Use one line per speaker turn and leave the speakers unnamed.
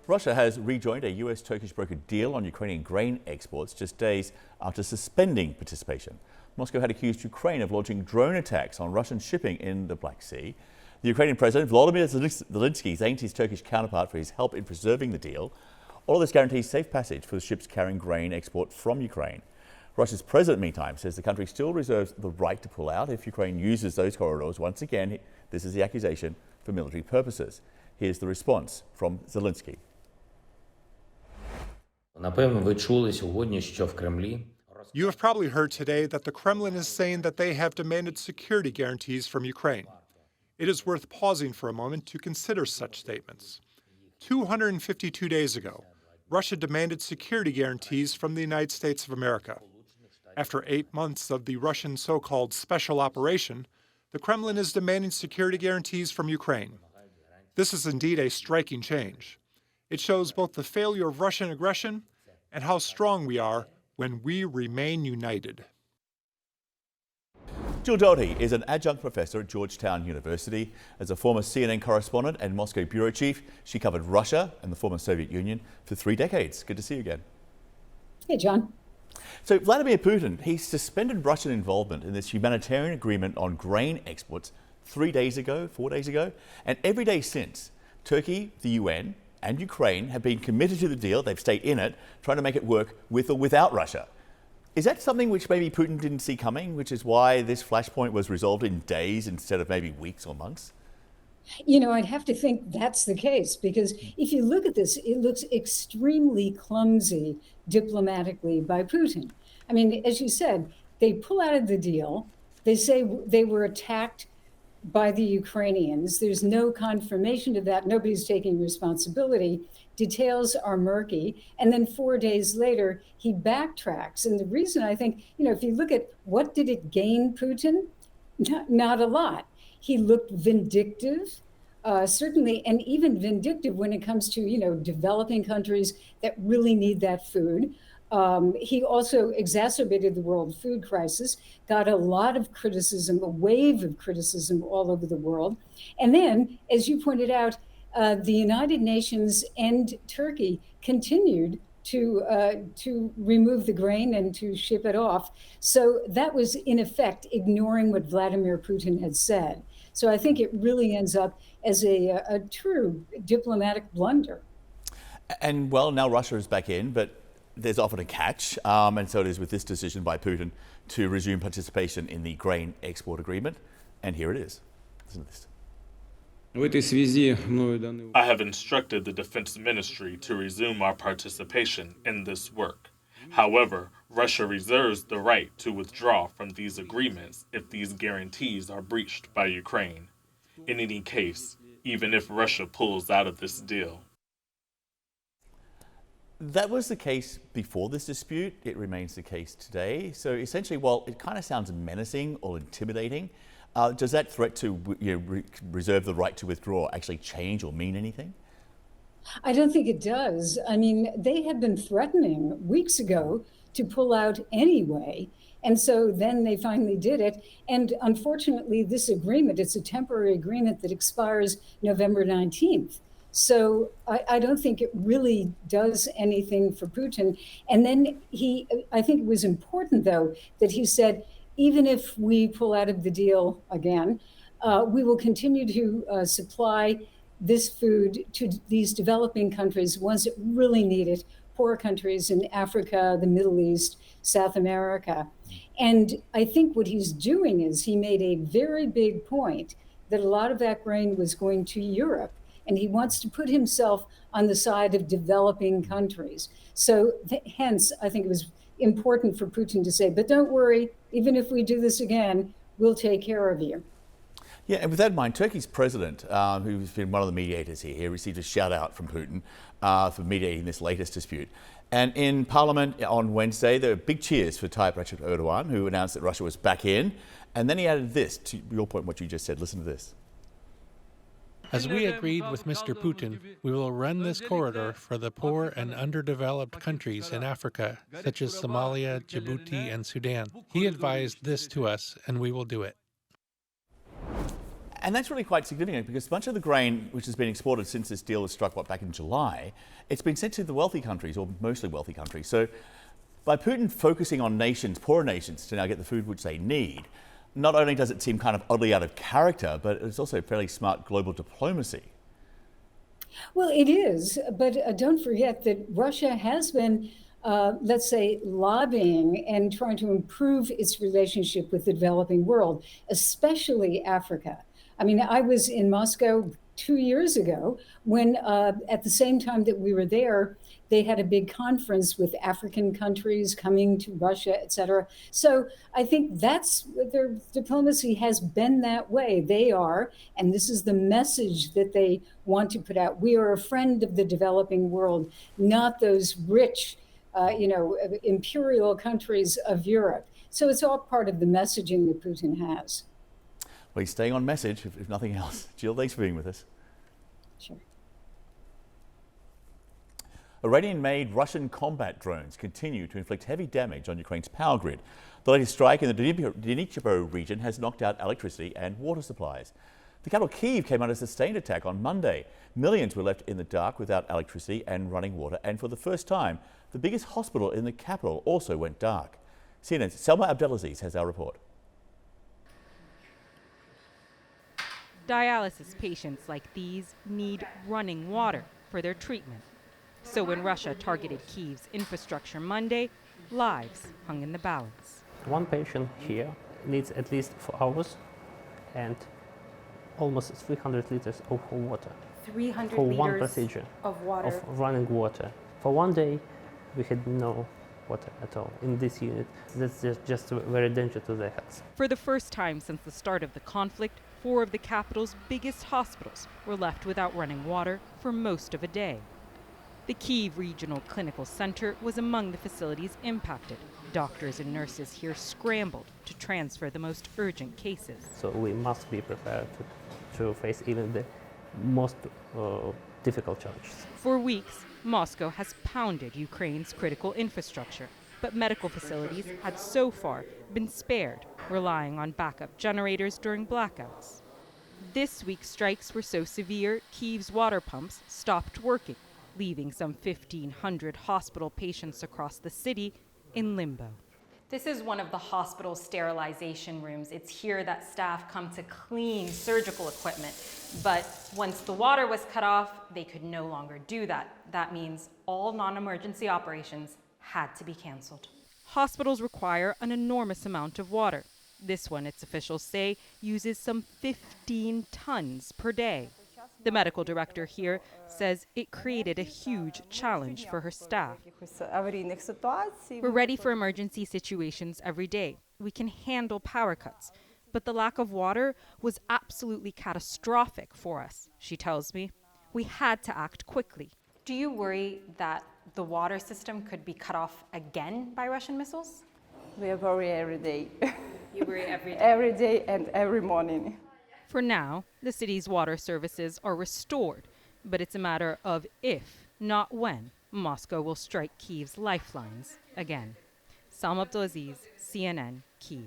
Russia has rejoined a US-Turkish brokered deal on Ukrainian grain exports just days after suspending participation. Moscow had accused Ukraine of launching drone attacks on Russian shipping in the Black Sea. The Ukrainian President Volodymyr Zelensky thanked his Turkish counterpart for his help in preserving the deal. All of this guarantees safe passage for the ships carrying grain export from Ukraine. Russia's president, meantime, says the country still reserves the right to pull out if Ukraine uses those corridors. Once again, this is the accusation, for military purposes. Here's the response from Zelensky.
Напевно, ви чули сьогодні, що в Кремлі
You have probably heard today that the Kremlin is saying that they have demanded security guarantees from Ukraine. It is worth pausing for a moment to consider such statements. 252 days ago, Russia demanded security guarantees from the United States of America. After 8 months of the Russian so-called special operation, the Kremlin is demanding security guarantees from Ukraine. This is indeed a striking change. It shows both the failure of Russian aggression and how strong we are when we remain united.
Jill Doherty is an adjunct professor at Georgetown University. As a former CNN correspondent and Moscow bureau chief, she covered Russia and the former Soviet Union for 3 decades. Good to see you again.
Hey, John.
So Vladimir Putin, he suspended Russian involvement in this humanitarian agreement on grain exports 4 days ago, and every day since. Turkey, the UN and Ukraine have been committed to the deal. They've stayed in it, trying to make it work with or without Russia. Is that something which maybe Putin didn't see coming, which is why this flashpoint was resolved in days instead of maybe weeks or months?
You know, I'd have to think that's the case, because if you look at this, it looks extremely clumsy diplomatically by Putin. I mean, as you said, they pull out of the deal. They say they were attacked by the Ukrainians. There's no confirmation of that. Nobody's taking responsibility. Details are murky. And then 4 days later, he backtracks. And the reason I think, you know, if you look at what did it gain Putin? Not a lot. He looked vindictive, certainly, and even vindictive when it comes to, you know, developing countries that really need that food. He also exacerbated the world food crisis, got a lot of criticism, a wave of criticism all over the world. And then, as you pointed out, the United Nations and Turkey continued to remove the grain and to ship it off. So that was, in effect, ignoring what Vladimir Putin had said. So I think it really ends up as a true diplomatic blunder.
And well, now Russia is back in, but there's often a catch, and so it is with this decision by Putin to resume participation in the grain export agreement. And here it is. Listen to this.
I have instructed the Defense Ministry to resume our participation in this work. However, Russia reserves the right to withdraw from these agreements if these guarantees are breached by Ukraine. In any case, even if Russia pulls out of this deal.
That was the case before this dispute. It remains the case today. So essentially, while it kind of sounds menacing or intimidating, does that threat to reserve the right to withdraw actually change or mean anything?
I don't think it does. I mean, they had been threatening weeks ago to pull out anyway. And so then they finally did it. And unfortunately, this agreement, it's a temporary agreement that expires November 19th. So I don't think it really does anything for Putin. And then I think it was important, though, that he said, even if we pull out of the deal again, we will continue to supply this food to these developing countries, ones that really need it, poor countries in Africa, the Middle East, South America. And I think what he's doing is he made a very big point that a lot of that grain was going to Europe. And he wants to put himself on the side of developing countries. So hence, I think it was important for Putin to say, but don't worry, even if we do this again, we'll take care of you.
Yeah, and with that in mind, Turkey's president, who's been one of the mediators here, received a shout out from Putin for mediating this latest dispute. And in Parliament on Wednesday, there were big cheers for Tayyip Recep Erdogan, who announced that Russia was back in. And then he added this, to your point, what you just said. Listen to this.
As we agreed with Mr. Putin, we will run this corridor for the poor and underdeveloped countries in Africa, such as Somalia, Djibouti, and Sudan. He advised this to us, and we will do it.
And that's really quite significant because much of the grain which has been exported since this deal was struck, back in July, it's been sent to the wealthy countries, or mostly wealthy countries. So by Putin focusing on nations, poorer nations, to now get the food which they need, not only does it seem kind of oddly out of character, but it's also fairly smart global diplomacy.
Well, it is, but don't forget that Russia has been, let's say, lobbying and trying to improve its relationship with the developing world, especially Africa. I mean, I was in Moscow 2 years ago when, at the same time that we were there, they had a big conference with African countries coming to Russia, et cetera. So I think that's their diplomacy has been that way. They are, and this is the message that they want to put out. We are a friend of the developing world, not those rich, imperial countries of Europe. So it's all part of the messaging that Putin has.
Well, he's staying on message, if nothing else. Jill, thanks for being with us.
Sure.
Iranian-made Russian combat drones continue to inflict heavy damage on Ukraine's power grid. The latest strike in the Dnipro region has knocked out electricity and water supplies. The capital Kyiv came under a sustained attack on Monday. Millions were left in the dark without electricity and running water, and for the first time, the biggest hospital in the capital also went dark. CNN's Selma Abdelaziz has our report.
Dialysis patients like these need running water for their treatment. So when Russia targeted Kyiv's infrastructure Monday, lives hung in the balance.
One patient here needs at least 4 hours and almost 300 liters of water
300
for
liters
one procedure
of water.
of running water. For one day, we had no water at all in this unit. That's just very dangerous to their health.
For the first time since the start of the conflict, 4 of the capital's biggest hospitals were left without running water for most of a day. The Kyiv Regional Clinical Center was among the facilities impacted. Doctors and nurses here scrambled to transfer the most urgent cases.
So we must be prepared to face even the most difficult challenges.
For weeks, Moscow has pounded Ukraine's critical infrastructure, but medical facilities had so far been spared, relying on backup generators during blackouts. This week's strikes were so severe, Kyiv's water pumps stopped working, leaving some 1,500 hospital patients across the city in limbo. This is one of the hospital's sterilization rooms. It's here that staff come to clean surgical equipment. But once the water was cut off, they could no longer do that. That means all non-emergency operations had to be canceled. Hospitals require an enormous amount of water. This one, its officials say, uses some 15 tons per day. The medical director here says it created a huge challenge for her staff. We're ready for emergency situations every day. We can handle power cuts. But the lack of water was absolutely catastrophic for us, she tells me. We had to act quickly. Do you worry that the water system could be cut off again by Russian missiles?
We worry every day.
You worry every day?
Every day and every morning.
For now, the city's water services are restored, but it's a matter of if, not when, Moscow will strike Kyiv's lifelines again. Salma Abdelaziz, CNN, Kyiv.